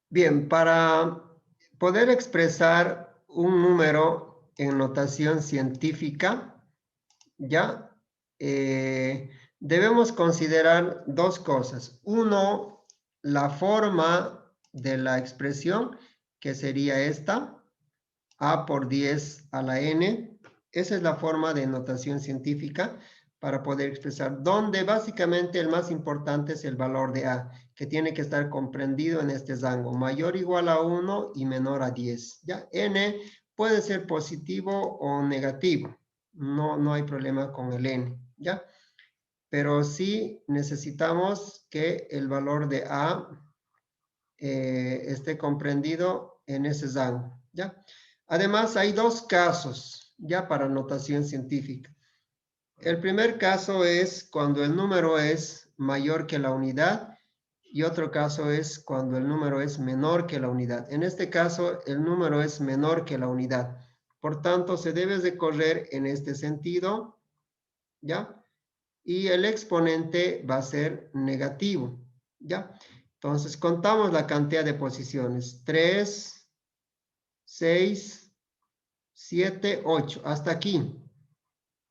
Bien, para poder expresar un número en notación científica, ¿ya? Debemos considerar dos cosas. Uno, la forma de la expresión, que sería esta, a por 10 a la n. Esa es la forma de notación científica para poder expresar, donde básicamente el más importante es el valor de a, que tiene que estar comprendido en este rango, mayor o igual a 1 y menor a 10. ¿Ya? N puede ser positivo o negativo. No hay problema con el n. ¿Ya? Pero sí necesitamos que el valor de a esté comprendido en ese rango. ¿Ya? Además, hay dos casos ya para notación científica. El primer caso es cuando el número es mayor que la unidad y otro caso es cuando el número es menor que la unidad. En este caso, el número es menor que la unidad. Por tanto, se debe de correr en este sentido, ¿ya? Y el exponente va a ser negativo, ¿ya? Entonces, contamos la cantidad de posiciones. 3, 6, 7, 8. Hasta aquí.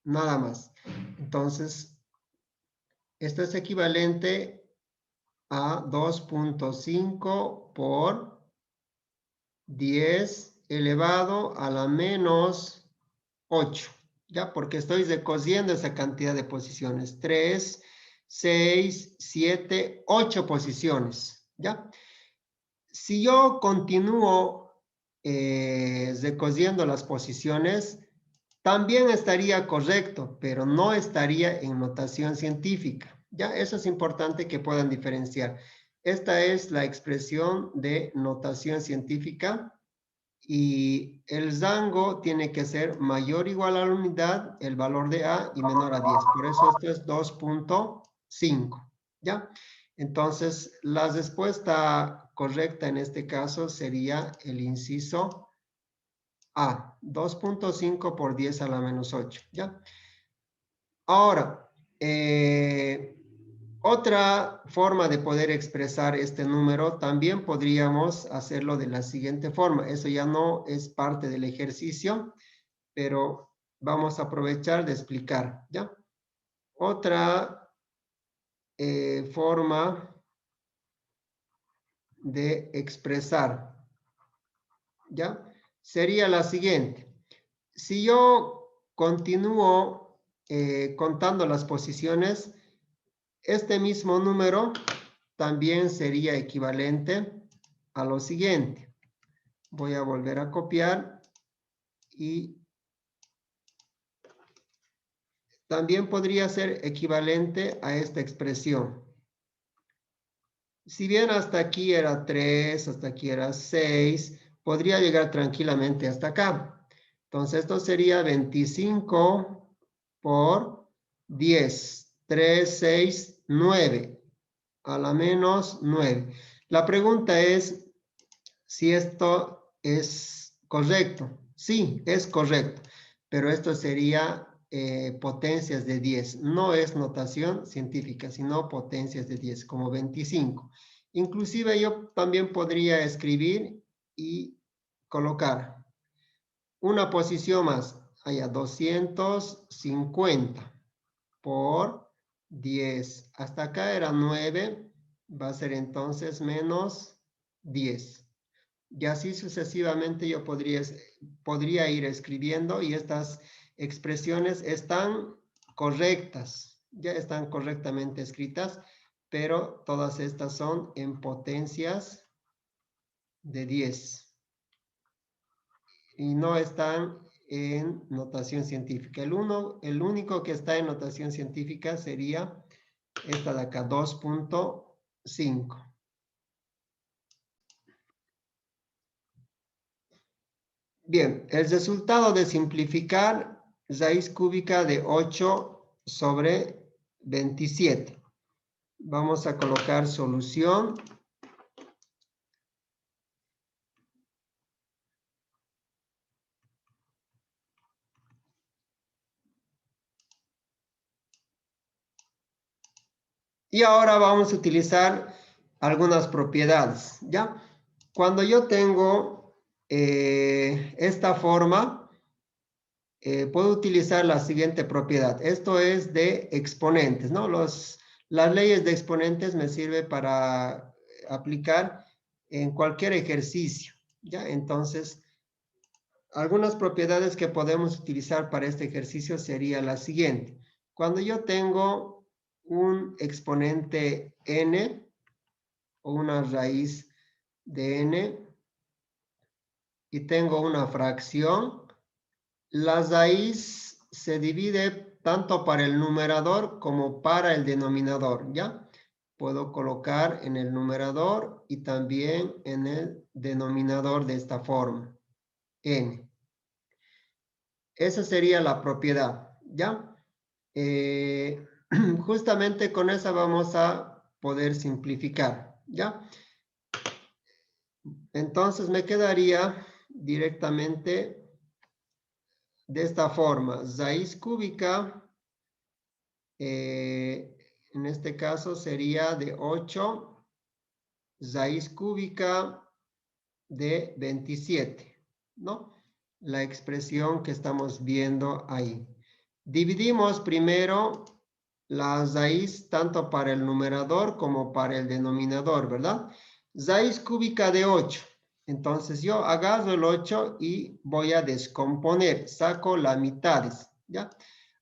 Nada más. Entonces, esto es equivalente a 2.5 por 10 elevado a la menos 8. ¿Ya? Porque estoy recociendo esa cantidad de posiciones. 3, 6, 7, 8 posiciones. ¿Ya? Si yo continúo recociendo las posiciones, también estaría correcto, pero no estaría en notación científica. Ya, eso es importante que puedan diferenciar. Esta es la expresión de notación científica y el rango tiene que ser mayor o igual a la unidad, el valor de A y menor a 10. Por eso esto es 2.5. ¿Ya? Entonces, la respuesta correcta en este caso sería el inciso A, 2.5 por 10 a la menos 8. ¿Ya? Ahora, otra forma de poder expresar este número, también podríamos hacerlo de la siguiente forma. Eso ya no es parte del ejercicio, pero vamos a aprovechar de explicar, ¿ya? Otra forma de expresar, ¿ya? Sería la siguiente. Si yo continúo contando las posiciones, este mismo número también sería equivalente a lo siguiente. Voy a volver a copiar y también podría ser equivalente a esta expresión. Si bien hasta aquí era 3, hasta aquí era 6, podría llegar tranquilamente hasta acá. Entonces esto sería 25 por 10. 3, 6, 9. A la menos 9. La pregunta es si esto es correcto. Sí, es correcto. Pero esto sería potencias de 10. No es notación científica, sino potencias de 10, como 25. Inclusive yo también podría escribir y colocar una posición más. Allá, 250 por 10. Hasta acá era 9. Va a ser entonces menos 10. Y así sucesivamente yo podría ir escribiendo y estas expresiones están correctas, ya están correctamente escritas, pero todas estas son en potencias de 10 y no están en notación científica. El único que está en notación científica sería esta de acá, 2.5. Bien, el resultado de simplificar raíz cúbica de 8 sobre 27. Vamos a colocar solución. Y ahora vamos a utilizar algunas propiedades, ¿ya? Cuando yo tengo esta forma, puedo utilizar la siguiente propiedad. Esto es de exponentes, ¿no? Las leyes de exponentes me sirven para aplicar en cualquier ejercicio, ¿ya? Entonces, algunas propiedades que podemos utilizar para este ejercicio sería la siguiente. Cuando yo tengo un exponente n o una raíz de n y tengo una fracción, la raíz se divide tanto para el numerador como para el denominador, ¿ya? Puedo colocar en el numerador y también en el denominador de esta forma, n. Esa sería la propiedad, ¿ya? Justamente con esa vamos a poder simplificar, ¿ya? Entonces me quedaría directamente de esta forma, raíz cúbica, en este caso sería de 8, raíz cúbica de 27, ¿no? La expresión que estamos viendo ahí. Dividimos primero la raíz tanto para el numerador como para el denominador, ¿verdad? Raíz cúbica de 8. Entonces yo agarro el 8 y voy a descomponer, saco las mitades, ¿ya?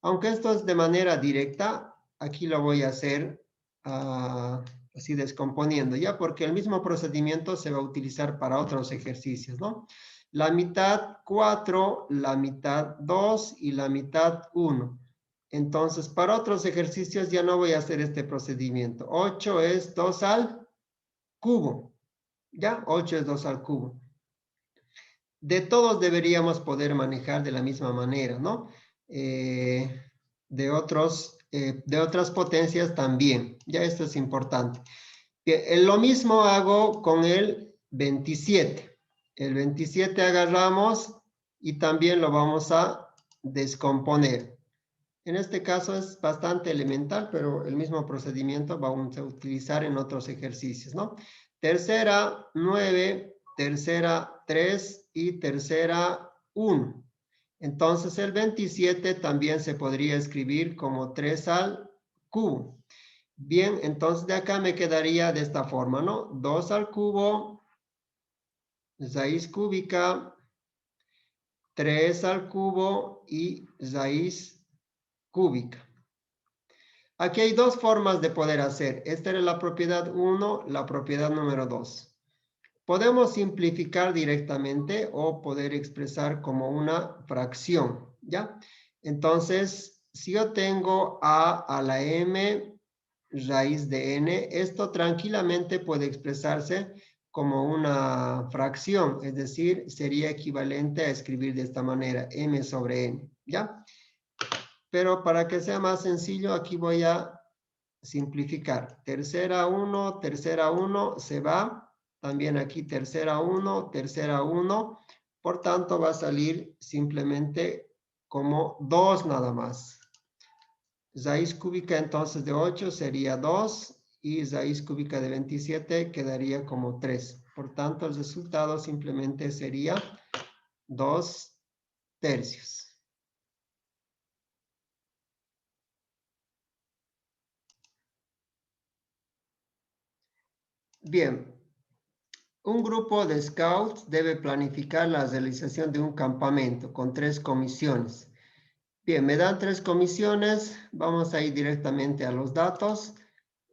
Aunque esto es de manera directa, aquí lo voy a hacer así descomponiendo, ¿ya? Porque el mismo procedimiento se va a utilizar para otros ejercicios, ¿no? La mitad 4, la mitad 2 y la mitad 1. Entonces, para otros ejercicios ya no voy a hacer este procedimiento. 8 es 2 al cubo, ¿ya? 8 es 2 al cubo. De todos deberíamos poder manejar de la misma manera, ¿no? De otras potencias también, ya esto es importante. Lo mismo hago con el 27. El 27 agarramos y también lo vamos a descomponer. En este caso es bastante elemental, pero el mismo procedimiento vamos a utilizar en otros ejercicios, ¿no? Tercera, 9, tercera, 3 y tercera, 1. Entonces el 27 también se podría escribir como 3 al cubo. Bien, entonces de acá me quedaría de esta forma, ¿no? 2 al cubo, raíz cúbica, 3 al cubo y raíz cúbica. Aquí hay dos formas de poder hacer. Esta era la propiedad 1, la propiedad número 2. Podemos simplificar directamente o poder expresar como una fracción, ¿ya? Entonces, si yo tengo a la m raíz de n, esto tranquilamente puede expresarse como una fracción, es decir, sería equivalente a escribir de esta manera, m sobre n, ¿ya? Pero para que sea más sencillo, aquí voy a simplificar. Tercera 1 se va. También aquí tercera 1. Por tanto, va a salir simplemente como 2 nada más. Raíz cúbica entonces de 8 sería 2 y raíz cúbica de 27 quedaría como 3. Por tanto, el resultado simplemente sería 2 tercios. Bien, un grupo de scouts debe planificar la realización de un campamento con 3 comisiones. Bien, me dan 3 comisiones. Vamos a ir directamente a los datos.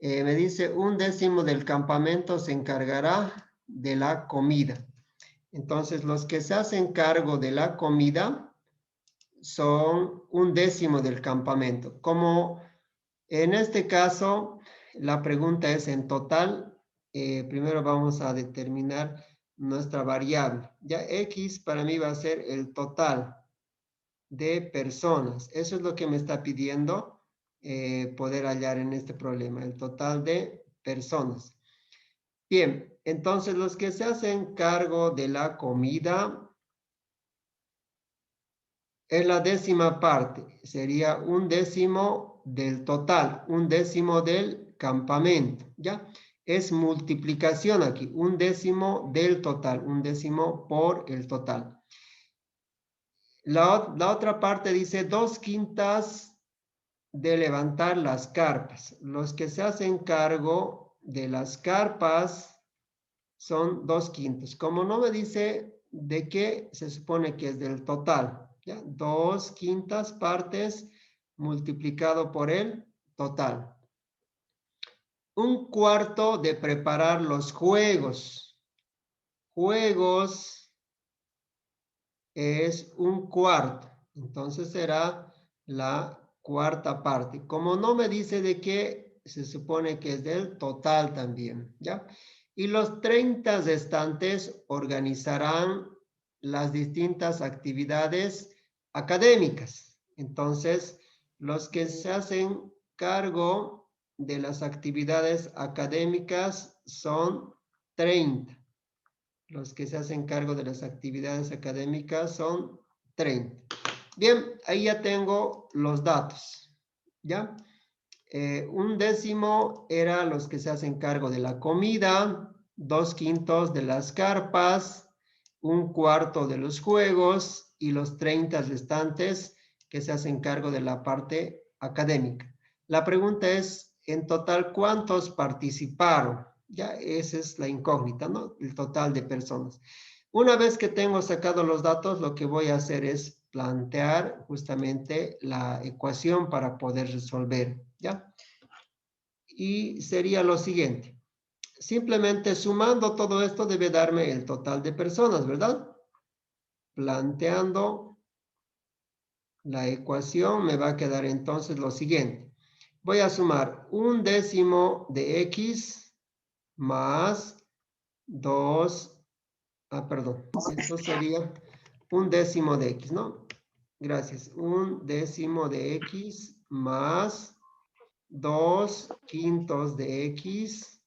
Me dice 1/10 del campamento se encargará de la comida. Entonces, los que se hacen cargo de la comida son 1/10 del campamento. Como en este caso, la pregunta es en total. Primero vamos a determinar nuestra variable. Ya X para mí va a ser el total de personas. Eso es lo que me está pidiendo poder hallar en este problema, el total de personas. Bien, entonces los que se hacen cargo de la comida es la 10ª parte, sería 1/10 del total, 1/10 del campamento, ¿ya? Es multiplicación aquí, un décimo del total, un décimo por el total. La otra parte dice 2/5 de levantar las carpas. Los que se hacen cargo de las carpas son 2/5. Como no me dice de qué, se supone que es del total. ¿Ya? 2/5 partes multiplicado por el total. 1/4 de preparar los juegos. Juegos es 1/4. Entonces será la cuarta parte. Como no me dice de qué, se supone que es del total también, ¿ya? Y los 30 restantes organizarán las distintas actividades académicas. Entonces, los que se hacen cargo de las actividades académicas son 30. Los que se hacen cargo de las actividades académicas son 30. Bien, ahí ya tengo los datos, ¿ya? 1/10 era los que se hacen cargo de la comida, 2/5 de las carpas, 1/4 de los juegos y los 30 restantes que se hacen cargo de la parte académica. La pregunta es, en total, ¿cuántos participaron? Ya, esa es la incógnita, ¿no? El total de personas. Una vez que tengo sacado los datos, lo que voy a hacer es plantear justamente la ecuación para poder resolver, ¿ya? Y sería lo siguiente. Simplemente sumando todo esto debe darme el total de personas, ¿verdad? Planteando la ecuación me va a quedar entonces lo siguiente. Voy a sumar 1/10 de x más 2, perdón, esto sería 1/10 de x, ¿no? Gracias. 1/10 de x más 2/5 de x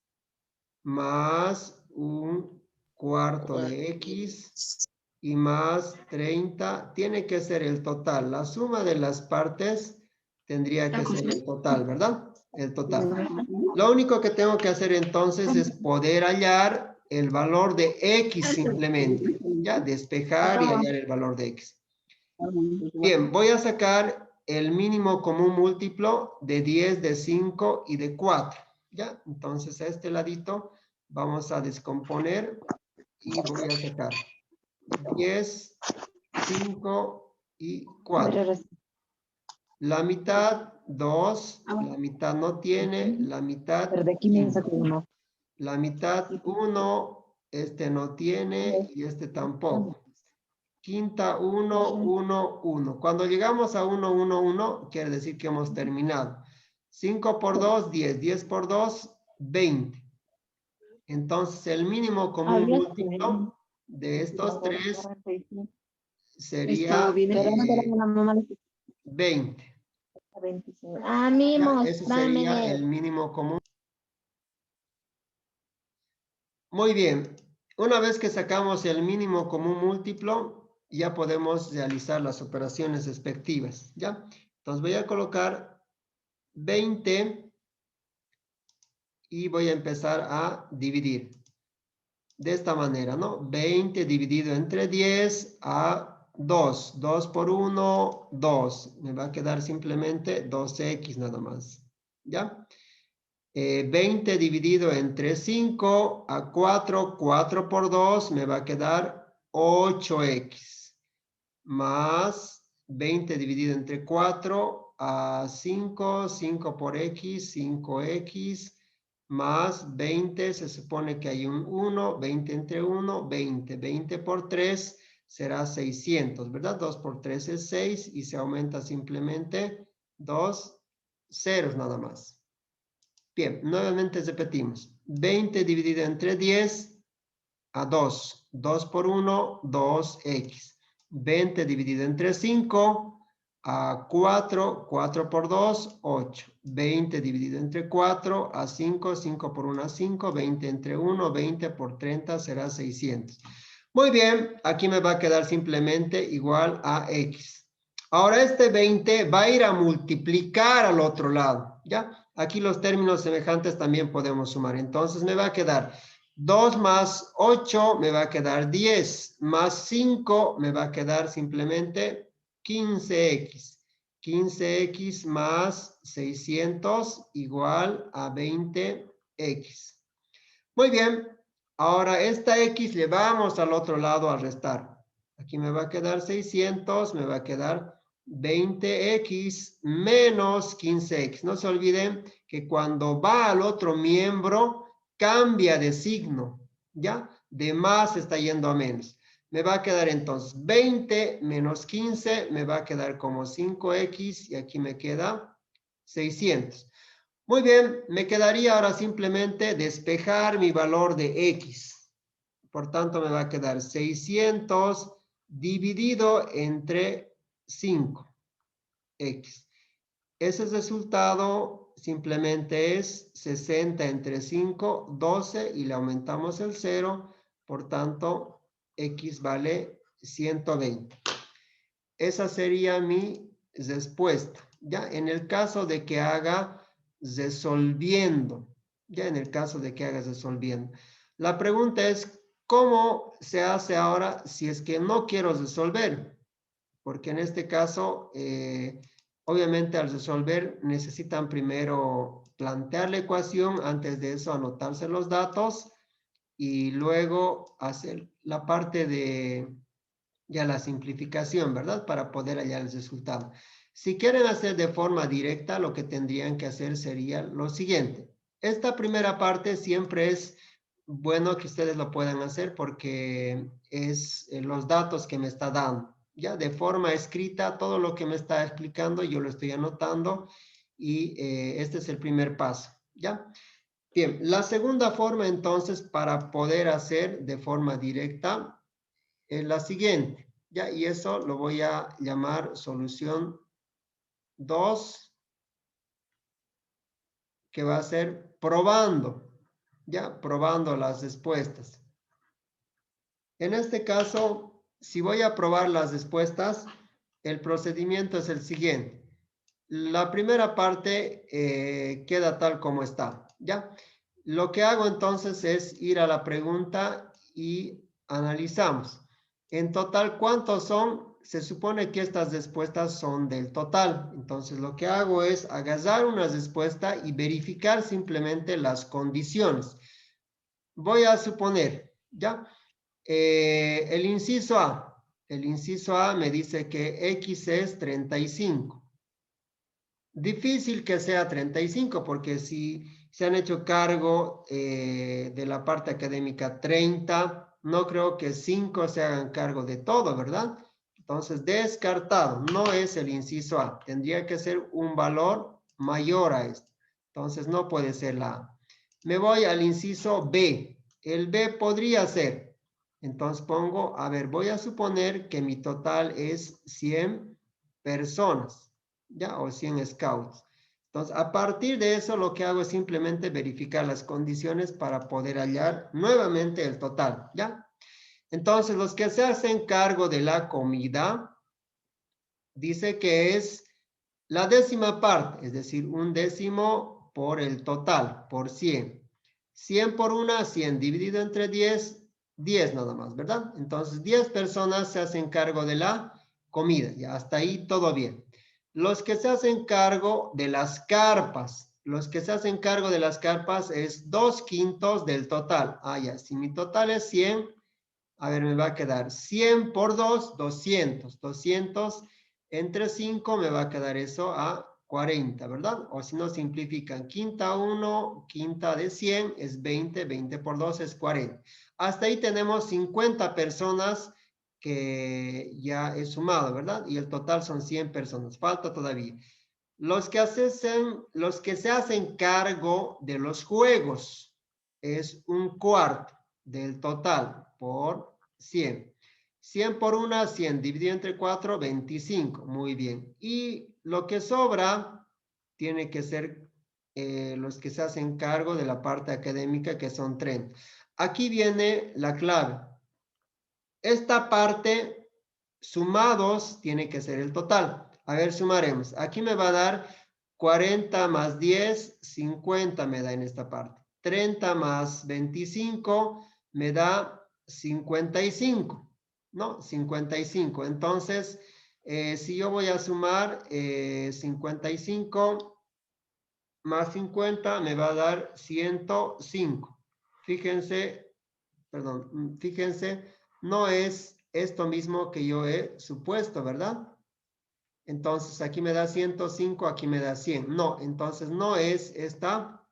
más 1/4 de x y más 30. Tiene que ser el total. La suma de las partes tendría que ser el total, ¿verdad? El total. Lo único que tengo que hacer entonces es poder hallar el valor de x simplemente. Ya, despejar y hallar el valor de x. Bien, voy a sacar el mínimo común múltiplo de 10, de 5 y de 4. ¿Ya? Entonces a este ladito vamos a descomponer y voy a sacar 10, 5 y 4. La mitad, 2, la mitad no tiene, la mitad, 1. La mitad, 1, este no tiene y este tampoco. Quinta, 1, 1, 1. Cuando llegamos a 1, 1, 1, quiere decir que hemos terminado. 5 por 2, 10. 10 por 2, 20. Entonces, el mínimo común múltiplo de estos tres sería 20. Ese sería el mínimo común. Muy bien. Una vez que sacamos el mínimo común múltiplo, ya podemos realizar las operaciones respectivas, ¿ya? Entonces voy a colocar 20 y voy a empezar a dividir. De esta manera, ¿no? 20 dividido entre 10 a 2. 2 por 1, 2. Me va a quedar simplemente 2x nada más, ¿ya? 20 dividido entre 5 a 4, 4 por 2, me va a quedar 8x. Más 20 dividido entre 4 a 5, 5 por x, 5x. Más 20, se supone que hay un 1, 20 entre 1, 20. 20 por 3 será 600, ¿verdad? 2 por 3 es 6 y se aumenta simplemente 2 ceros nada más. Bien, nuevamente repetimos. 20 dividido entre 10 a 2. 2 por 1, 2x. 20 dividido entre 5 a 4. 4 por 2, 8. 20 dividido entre 4 a 5. 5 por 1, 5. 20 entre 1, 20 por 30 será 600. Muy bien, aquí me va a quedar simplemente igual a x. Ahora este 20 va a ir a multiplicar al otro lado, ¿ya? Aquí los términos semejantes también podemos sumar. Entonces me va a quedar 2 más 8, me va a quedar 10, más 5, me va a quedar simplemente 15x. 15x más 600 igual a 20x. Muy bien. Ahora esta x le vamos al otro lado a restar. Aquí me va a quedar 600, me va a quedar 20x menos 15x. No se olviden que cuando va al otro miembro, cambia de signo, ¿ya? De más está yendo a menos. Me va a quedar entonces 20 menos 15, me va a quedar como 5x y aquí me queda 600. Muy bien, me quedaría ahora simplemente despejar mi valor de x. Por tanto, me va a quedar 600 dividido entre 5x. Ese resultado simplemente es 60 entre 5, 12, y le aumentamos el 0. Por tanto, x vale 120. Esa sería mi respuesta. Ya en el caso de que haga resolviendo. Ya en el caso de que hagas resolviendo. La pregunta es, ¿cómo se hace ahora si es que no quiero resolver? Porque en este caso, obviamente al resolver necesitan primero plantear la ecuación, antes de eso anotarse los datos y luego hacer la parte de ya la simplificación, ¿verdad? Para poder hallar el resultado. Si quieren hacer de forma directa, lo que tendrían que hacer sería lo siguiente. Esta primera parte siempre es bueno que ustedes lo puedan hacer porque es los datos que me está dando. Ya de forma escrita, todo lo que me está explicando, yo lo estoy anotando y este es el primer paso. ¿Ya? Bien, la segunda forma entonces para poder hacer de forma directa es la siguiente. ¿Ya? Y eso lo voy a llamar solución 2, que va a ser probando. ¿Ya? Probando las respuestas. En este caso, si voy a probar las respuestas, el procedimiento es el siguiente. La primera parte queda tal como está. ¿Ya? Lo que hago entonces es ir a la pregunta y analizamos. En total, ¿cuántos son? Se supone que estas respuestas son del total. Entonces, lo que hago es agarrar una respuesta y verificar simplemente las condiciones. Voy a suponer, ¿ya? El inciso A. El inciso A me dice que X es 35. Difícil que sea 35, porque si se han hecho cargo de la parte académica 30, no creo que 5 se hagan cargo de todo, ¿verdad? Entonces, descartado, no es el inciso A. Tendría que ser un valor mayor a esto. Entonces, no puede ser la A. Me voy al inciso B. El B podría ser. Entonces pongo, a ver, voy a suponer que mi total es 100 personas. ¿Ya? O 100 scouts. Entonces, a partir de eso, lo que hago es simplemente verificar las condiciones para poder hallar nuevamente el total, ¿ya? Entonces, los que se hacen cargo de la comida, dice que es la décima parte, es decir, un décimo por el total, por 100. 100 por una, 100 dividido entre 10, 10 nada más, ¿verdad? Entonces, 10 personas se hacen cargo de la comida, ya hasta ahí todo bien. Los que se hacen cargo de las carpas, los que se hacen cargo de las carpas es 2/5 del total. Ah, ya, si mi total es 100, a ver, me va a quedar 100 por 2, 200. 200 entre 5 me va a quedar eso a 40, ¿verdad? O si no, simplifican. Quinta 1, quinta de 100 es 20. 20 por 2 es 40. Hasta ahí tenemos 50 personas que ya he sumado, ¿verdad? Y el total son 100 personas. Falta todavía. Los que se hacen cargo de los juegos es un cuarto del total por 100. 100 por una, 100 dividido entre 4, 25. Muy bien. Y lo que sobra tiene que ser los que se hacen cargo de la parte académica, que son 30. Aquí viene la clave. Esta parte, sumados, tiene que ser el total. A ver, sumaremos. Aquí me va a dar 40 más 10, 50 me da en esta parte. 30 más 25 me da 55, ¿no? 55. Entonces, si yo voy a sumar 55 más 50 me va a dar 105. Fíjense, perdón, fíjense, no es esto mismo que yo he supuesto, ¿verdad? Entonces aquí me da 105, aquí me da 100. No, entonces no es esta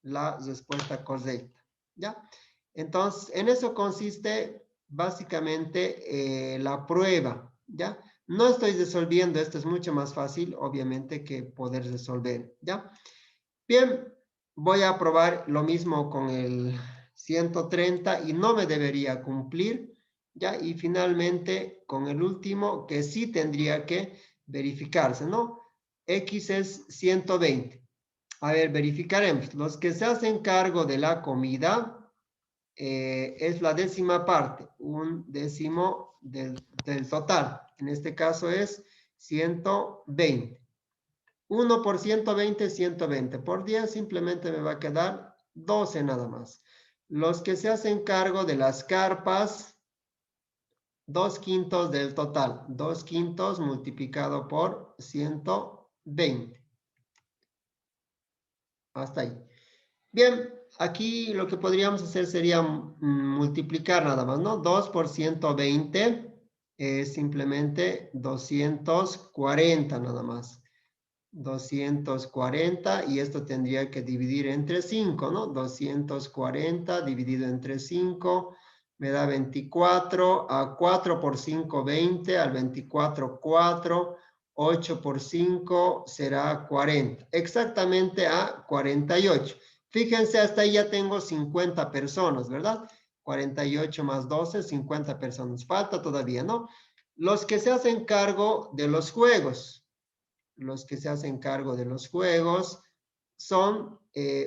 la respuesta correcta, ¿ya? Entonces, en eso consiste básicamente la prueba, ¿ya? No estoy resolviendo, esto es mucho más fácil, obviamente, que poder resolver, ¿ya? Bien, voy a probar lo mismo con el 130 y no me debería cumplir, ¿ya? Y finalmente con el último que sí tendría que verificarse, ¿no? X es 120. A ver, verificaremos. Los que se hacen cargo de la comida es la décima parte, un décimo del total. En este caso es 120. 1 por 120, 120. Por 10 simplemente me va a quedar 12 nada más. Los que se hacen cargo de las carpas, 2 quintos del total. 2 quintos multiplicado por 120. Hasta ahí. Bien, aquí lo que podríamos hacer sería multiplicar nada más, ¿no? 2 por 120 es simplemente 240 nada más. 240 y esto tendría que dividir entre 5, ¿no? 240 dividido entre 5 me da 24, a 4 por 5, 20, al 24, 4, 8 por 5 será 40, exactamente a 48. Fíjense, hasta ahí ya tengo 50 personas, ¿verdad? 48 más 12, 50 personas. Falta todavía, ¿no? Los que se hacen cargo de los juegos. Los que se hacen cargo de los juegos son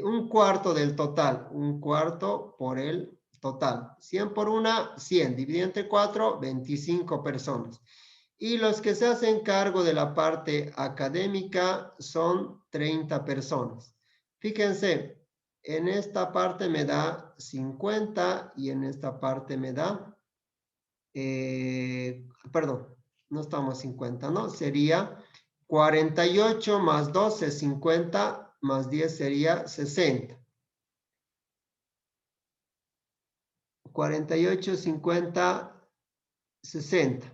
un cuarto del total, un cuarto por el total. 100 por 1, 100, dividido entre 4, 25 personas. Y los que se hacen cargo de la parte académica son 30 personas. Fíjense, en esta parte me da 50 y en esta parte me da, perdón, no estamos 50, ¿no? Sería 48 más 12, 50, más 10 sería 60. 48, 50, 60.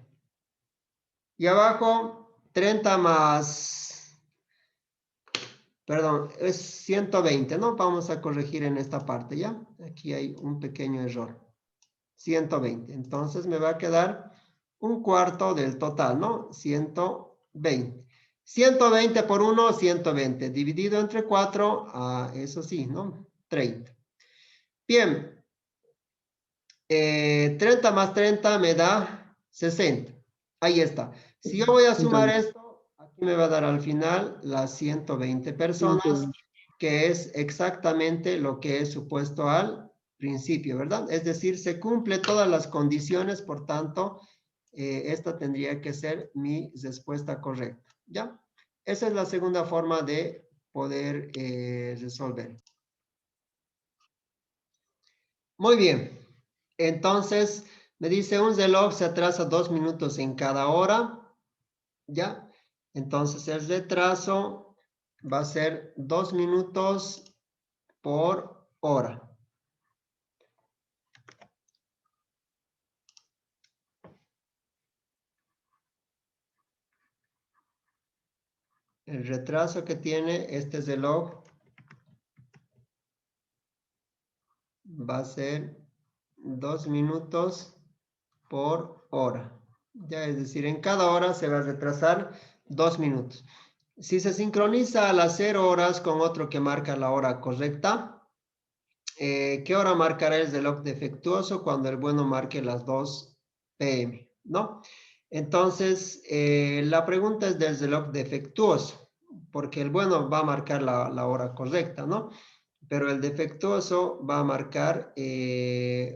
Y abajo, 30 más, perdón, es 120, ¿no? Vamos a corregir en esta parte, ¿ya? Aquí hay un pequeño error. 120. Entonces me va a quedar un cuarto del total, ¿no? 120. 120 por 1, 120. Dividido entre 4, eso sí, ¿no? 30. Bien. 30 más 30 me da 60. Ahí está. Si yo voy a sumar esto, aquí me va a dar al final las 120 personas, que es exactamente lo que he supuesto al principio, ¿verdad? Es decir, se cumple todas las condiciones, por tanto, esta tendría que ser mi respuesta correcta, ¿ya? Esa es la segunda forma de poder resolver. Muy bien. Entonces, me dice un reloj se atrasa 2 minutos en cada hora, ¿ya? Entonces, el retraso va a ser 2 minutos por hora. El retraso que tiene este reloj va a ser 2 minutos por hora. Ya, es decir, en cada hora se va a retrasar 2 minutos. Si se sincroniza a las 0 horas con otro que marca la hora correcta, ¿qué hora marcará el reloj defectuoso cuando el bueno marque las 2 p.m., ¿no? Entonces, la pregunta es del reloj defectuoso, porque el bueno va a marcar la hora correcta, ¿no? Pero el defectuoso va a marcar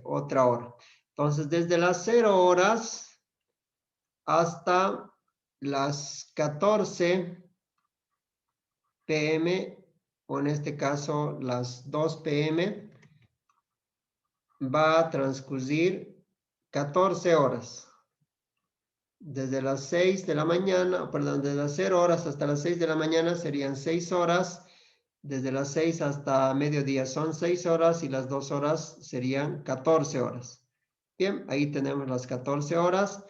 otra hora. Entonces, desde las 0 horas hasta las 14, p.m. o en este caso las 2 p.m. va a transcurrir 14 horas. Desde las 6 de la mañana, perdón, desde las 0 horas hasta las 6 de la mañana serían 6 horas. Desde las 6 hasta mediodía son 6 horas y las 2 horas serían 14 horas. Bien, ahí tenemos las 14 horas.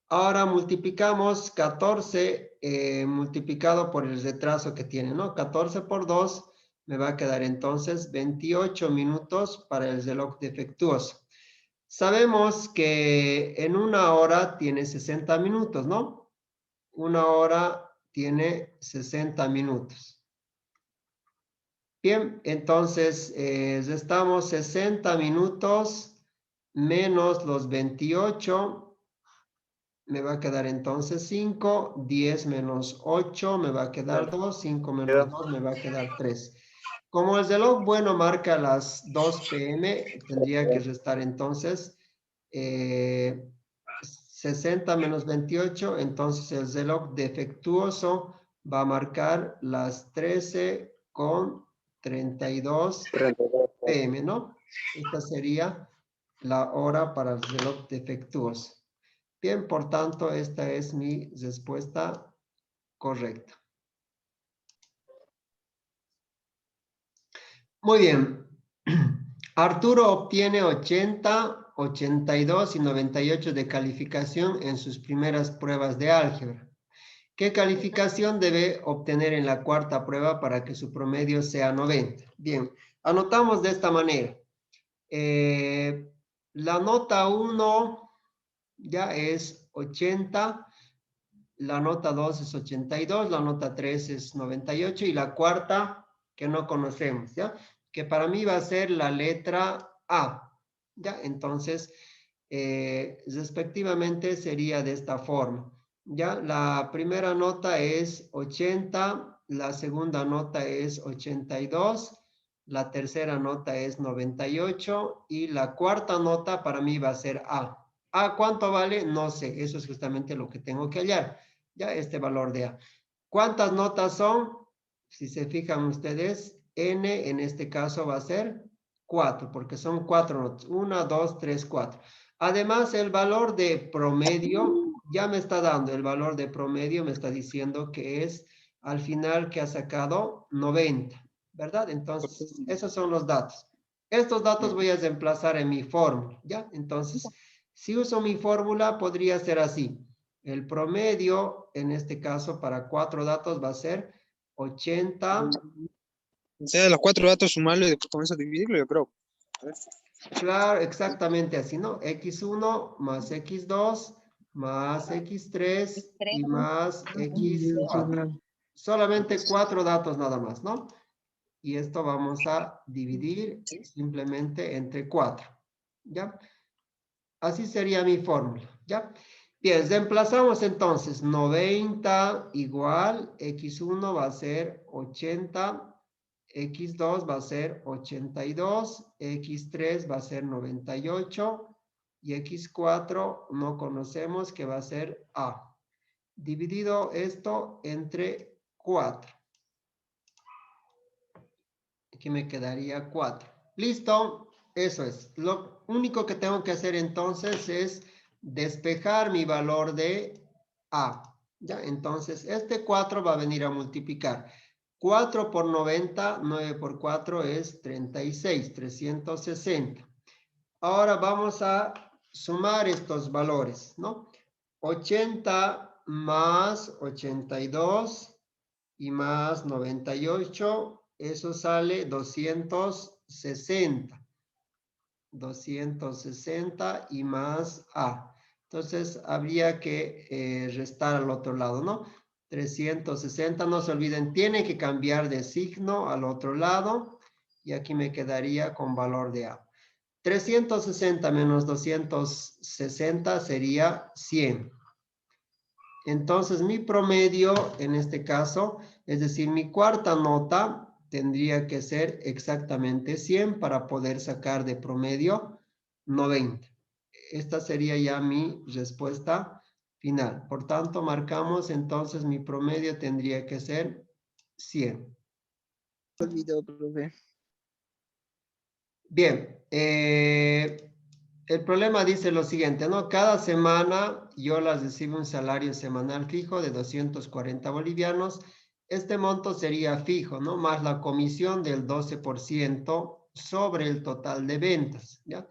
Ahora multiplicamos 14 multiplicado por el retraso que tiene, ¿no? 14 por 2 me va a quedar entonces 28 minutos para el reloj defectuoso. Sabemos que en una hora tiene 60 minutos, ¿no? Una hora tiene 60 minutos. Bien, entonces restamos 60 minutos menos los 28. Me va a quedar entonces 5. 10 menos 8 me va a quedar 2. 5 menos 2 me va a quedar 3. Como el reloj bueno marca las 2 p.m., tendría que restar entonces 60 menos 28. Entonces el reloj defectuoso va a marcar las 13:32 p.m., ¿no? Esta sería la hora para el reloj defectuoso. Bien, por tanto, esta es mi respuesta correcta. Muy bien. Arturo obtiene 80, 82 y 98 de calificación en sus primeras pruebas de álgebra. ¿Qué calificación debe obtener en la cuarta prueba para que su promedio sea 90? Bien, anotamos de esta manera. La nota 1 ya es 80, la nota 2 es 82, la nota 3 es 98 y la cuarta que no conocemos, ¿ya? Que para mí va a ser la letra A, ¿ya? Entonces, respectivamente sería de esta forma, ¿ya? La primera nota es 80, la segunda nota es 82, la tercera nota es 98 y la cuarta nota para mí va a ser A. ¿A cuánto vale? No sé, eso es justamente lo que tengo que hallar, ya este valor de A. ¿Cuántas notas son? Si se fijan ustedes, N en este caso va a ser 4, porque son 4 notas. 1, 2, 3, 4. Además, el valor de promedio ya me está dando, el valor de promedio me está diciendo que es al final que ha sacado 90, ¿verdad? Entonces, esos son los datos. Estos datos voy a reemplazar en mi fórmula, ¿ya? Entonces, si uso mi fórmula, podría ser así. El promedio, en este caso, para 4 datos va a ser 80. O sea, los 4 datos sumarlo y después con eso dividirlo, yo creo. Claro, exactamente así, ¿no? X1 más X2 más X3 y más X4. Solamente 4 datos nada más, ¿no? Y esto vamos a dividir simplemente entre 4, ¿ya? Así sería mi fórmula, ¿ya? Bien, reemplazamos entonces 90 igual, X1 va a ser 80, X2 va a ser 82, X3 va a ser 98 y X4 no conocemos que va a ser A. Dividido esto entre 4. Aquí me quedaría 4. ¿Listo? Eso es. Lo único que tengo que hacer entonces es despejar mi valor de A. ¿Ya? Entonces, este 4 va a venir a multiplicar. 4 por 90, 9 por 4 es 36, 360. Ahora vamos a sumar estos valores, ¿no? 80 más 82 y más 98, eso sale 260. 260 y más A. Entonces, habría que restar al otro lado, ¿no? 360, no se olviden, tiene que cambiar de signo al otro lado. Y aquí me quedaría con valor de A. 360 menos 260 sería 100. Entonces, mi promedio, en este caso, es decir, mi cuarta nota tendría que ser exactamente 100 para poder sacar de promedio 90. Esta sería ya mi respuesta final. Por tanto, marcamos entonces mi promedio tendría que ser 100. Olvidó, profe. Bien, el problema dice lo siguiente, ¿no? Cada semana yo las recibo un salario semanal fijo de 240 bolivianos. Este monto sería fijo, ¿no? Más la comisión del 12% sobre el total de ventas, ¿ya?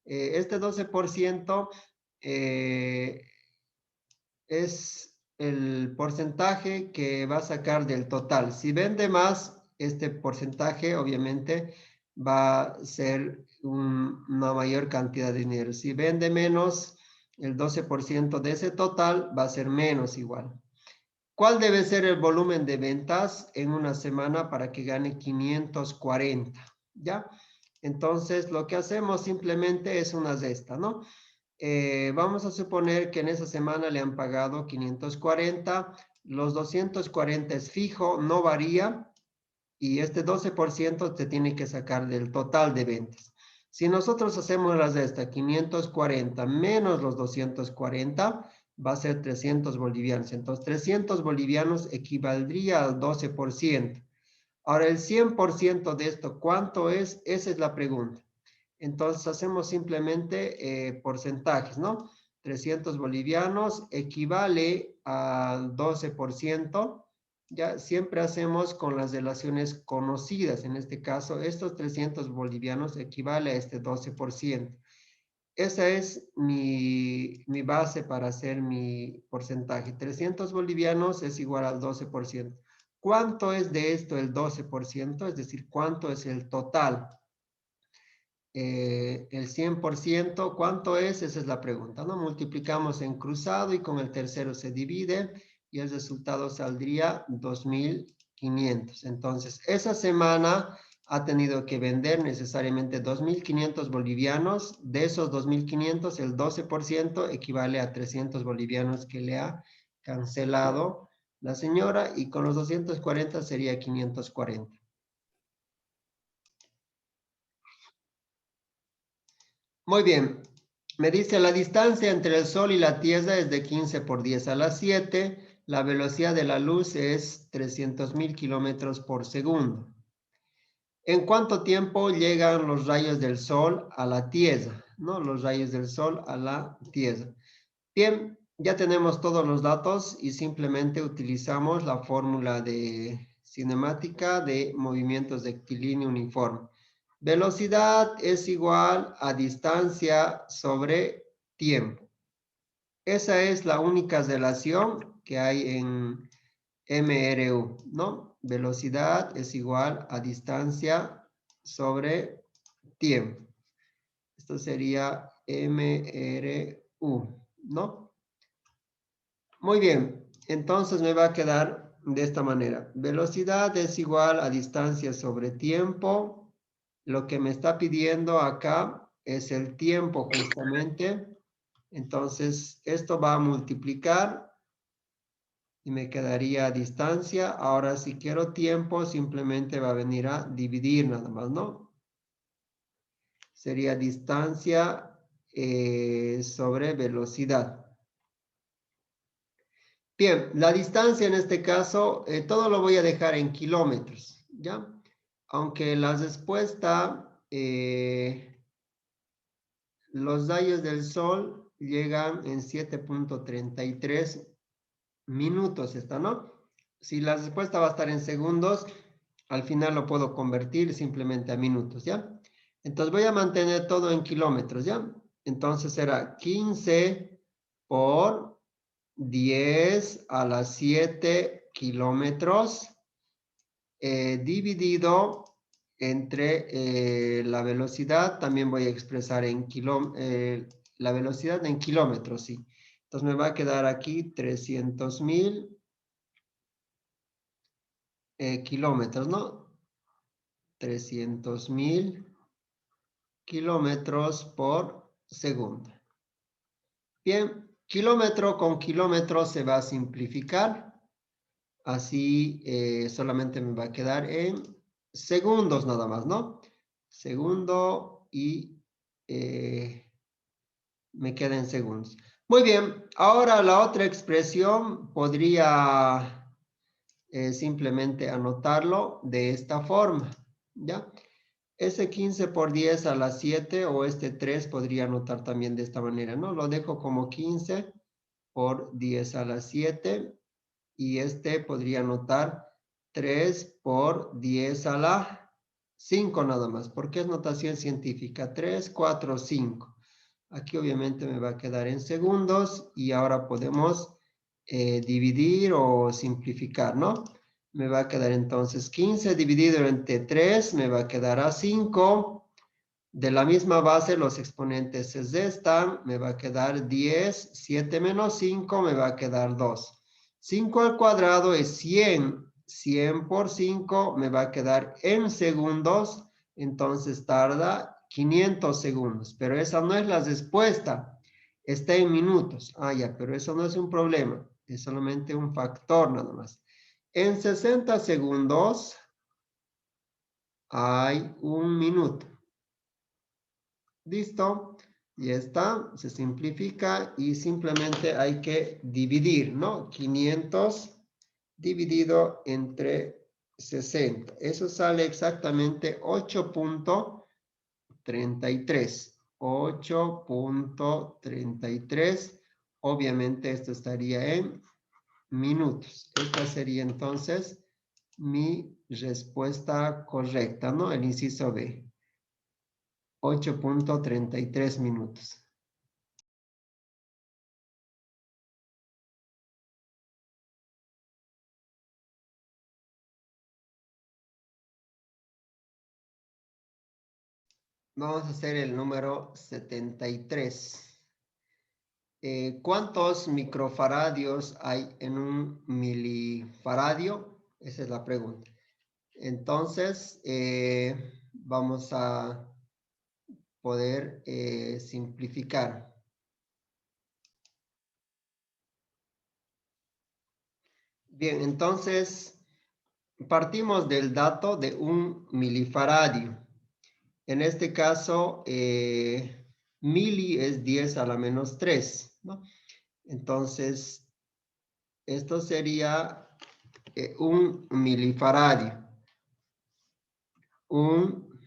Este 12% es el porcentaje que va a sacar del total. Si vende más, este porcentaje obviamente va a ser una mayor cantidad de dinero. Si vende menos, el 12% de ese total va a ser menos igual. ¿Cuál debe ser el volumen de ventas en una semana para que gane 540? ¿Ya? Entonces, lo que hacemos simplemente es una resta, ¿no? Vamos a suponer que en esa semana le han pagado 540, los 240 es fijo, no varía, y este 12% te tiene que sacar del total de ventas. Si nosotros hacemos la resta 540 menos los 240, va a ser 300 bolivianos. Entonces, 300 bolivianos equivaldría al 12%. Ahora, el 100% de esto, ¿cuánto es? Esa es la pregunta. Entonces hacemos simplemente porcentajes, ¿no? 300 bolivianos equivale al 12%. Ya siempre hacemos con las relaciones conocidas. En este caso, estos 300 bolivianos equivale a este 12%. Esa es mi base para hacer mi porcentaje. 300 bolivianos es igual al 12%. ¿Cuánto es de esto el 12%? Es decir, ¿cuánto es el total? El 100%, ¿cuánto es? Esa es la pregunta, ¿no? Multiplicamos en cruzado y con el tercero se divide y el resultado saldría 2.500. Entonces, esa semana ha tenido que vender necesariamente 2.500 bolivianos. De esos 2.500, el 12% equivale a 300 bolivianos que le ha cancelado la señora y con los 240 sería 540. Muy bien. Me dice la distancia entre el Sol y la Tierra es de 15 por 10 a la 7. La velocidad de la luz es 300.000 kilómetros por segundo. ¿En cuánto tiempo llegan los rayos del Sol a la Tierra? ¿No? Los rayos del Sol a la Tierra. Bien, ya tenemos todos los datos y simplemente utilizamos la fórmula de cinemática de movimientos rectilíneo uniforme. Velocidad es igual a distancia sobre tiempo. Esa es la única relación que hay en MRU, ¿no? Velocidad es igual a distancia sobre tiempo. Esto sería MRU, ¿no? Muy bien, entonces me va a quedar de esta manera. Velocidad es igual a distancia sobre tiempo. Lo que me está pidiendo acá es el tiempo justamente. Entonces, esto va a multiplicar y me quedaría distancia. Ahora, si quiero tiempo, simplemente va a venir a dividir nada más, ¿no? Sería distancia sobre velocidad. Bien, la distancia en este caso, todo lo voy a dejar en kilómetros, ¿ya? Aunque la respuesta, los rayos del sol llegan en 7.33 minutos, ¿está, no? Si la respuesta va a estar en segundos, al final lo puedo convertir simplemente a minutos, ¿ya? Entonces voy a mantener todo en kilómetros, ¿ya? Entonces será 15 por 10 a la 7 kilómetros dividido entre la velocidad. También voy a expresar en la velocidad en kilómetros, sí. Entonces me va a quedar aquí 300.000 kilómetros, ¿no? 300.000 kilómetros por segundo. Bien, kilómetro con kilómetro se va a simplificar. Así solamente me va a quedar en segundos nada más, ¿no? Segundo y me queda en segundos. Muy bien, ahora la otra expresión podría simplemente anotarlo de esta forma, ¿ya? Ese 15 por 10 a la 7 o este 3 podría anotar también de esta manera, ¿no? Lo dejo como 15 por 10 a la 7 y este podría anotar 3 por 10 a la 5 nada más, porque es notación científica, 3, 4, 5. Aquí obviamente me va a quedar en segundos y ahora podemos dividir o simplificar, ¿no? Me va a quedar entonces 15 dividido entre 3, me va a quedar a 5. De la misma base los exponentes se restan, me va a quedar 10, 7 menos 5 me va a quedar 2. 5 al cuadrado es 100, 100 por 5 me va a quedar en segundos, entonces tarda 500 segundos, pero esa no es la respuesta, está en minutos. Ah, ya, pero eso no es un problema, es solamente un factor nada más. En 60 segundos hay 1 minuto. Listo, ya está, se simplifica y simplemente hay que dividir, ¿no? 500 dividido entre 60. Eso sale exactamente 8.33. 8.33. Obviamente esto estaría en minutos. Esta sería entonces mi respuesta correcta, ¿no? El inciso B. 8.33 minutos. Vamos a hacer el número 73. ¿Cuántos microfaradios hay en un milifaradio? Esa es la pregunta. Entonces, vamos a poder simplificar. Bien, entonces, partimos del dato de un milifaradio. En este caso, mili es 10 a la menos 3, ¿no? Entonces, esto sería un milifaradio. Un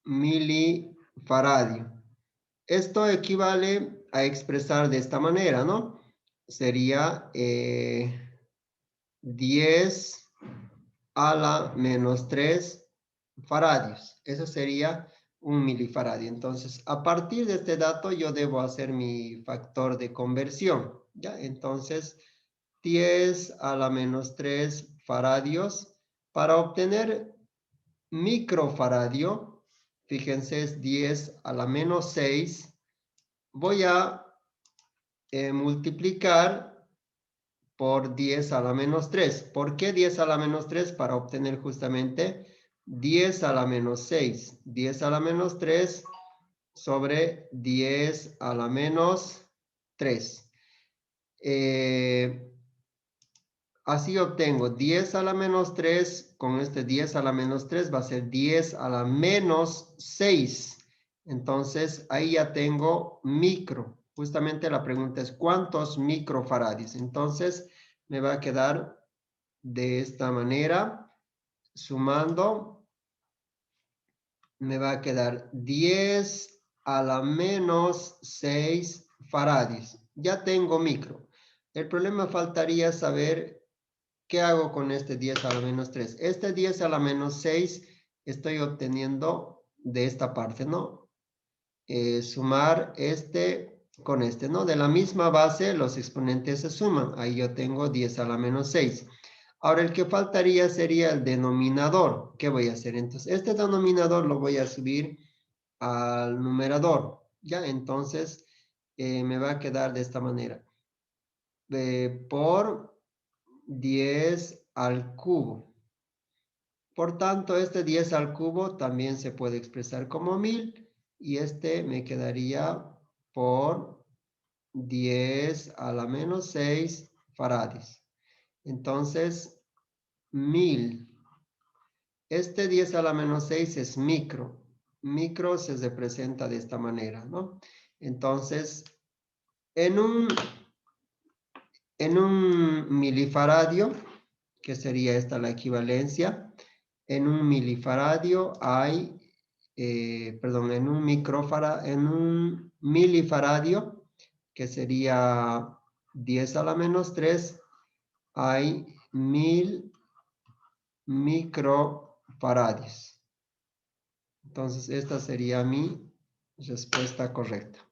milifaradio. Esto equivale a expresar de esta manera, ¿no? Sería 10 a la menos 3 faradios. Eso sería un milifaradio. Entonces, a partir de este dato, yo debo hacer mi factor de conversión, ¿ya? Entonces, 10 a la menos 3 faradios. Para obtener microfaradio, fíjense, es 10 a la menos 6. Voy a multiplicar por 10 a la menos 3. ¿Por qué 10 a la menos 3? Para obtener justamente 10 a la menos 6. 10 a la menos 3 sobre 10 a la menos 3. Así obtengo 10 a la menos 3, con este 10 a la menos 3 va a ser 10 a la menos 6. Entonces, ahí ya tengo micro. Justamente la pregunta es, ¿cuántos microfaradios? Entonces, me va a quedar de esta manera, sumando, me va a quedar 10 a la menos 6 faradios. Ya tengo micro. El problema faltaría saber ¿qué hago con este 10 a la menos 3? Este 10 a la menos 6 estoy obteniendo de esta parte, ¿no? Sumar este con este, ¿no? De la misma base los exponentes se suman. Ahí yo tengo 10 a la menos 6. Ahora el que faltaría sería el denominador. ¿Qué voy a hacer? Entonces, este denominador lo voy a subir al numerador. ¿Ya? Entonces, me va a quedar de esta manera. Por 10 al cubo. Por tanto, este 10 al cubo también se puede expresar como 1000 y este me quedaría por 10 a la menos 6 faradios. Entonces, 1000. Este 10 a la menos 6 es micro. Micro se representa de esta manera, ¿no? Entonces, en un milifaradio, que sería esta la equivalencia. En un milifaradio hay, en un milifaradio, que sería 10 a la menos 3, hay 1000 microfaradios. Entonces, esta sería mi respuesta correcta.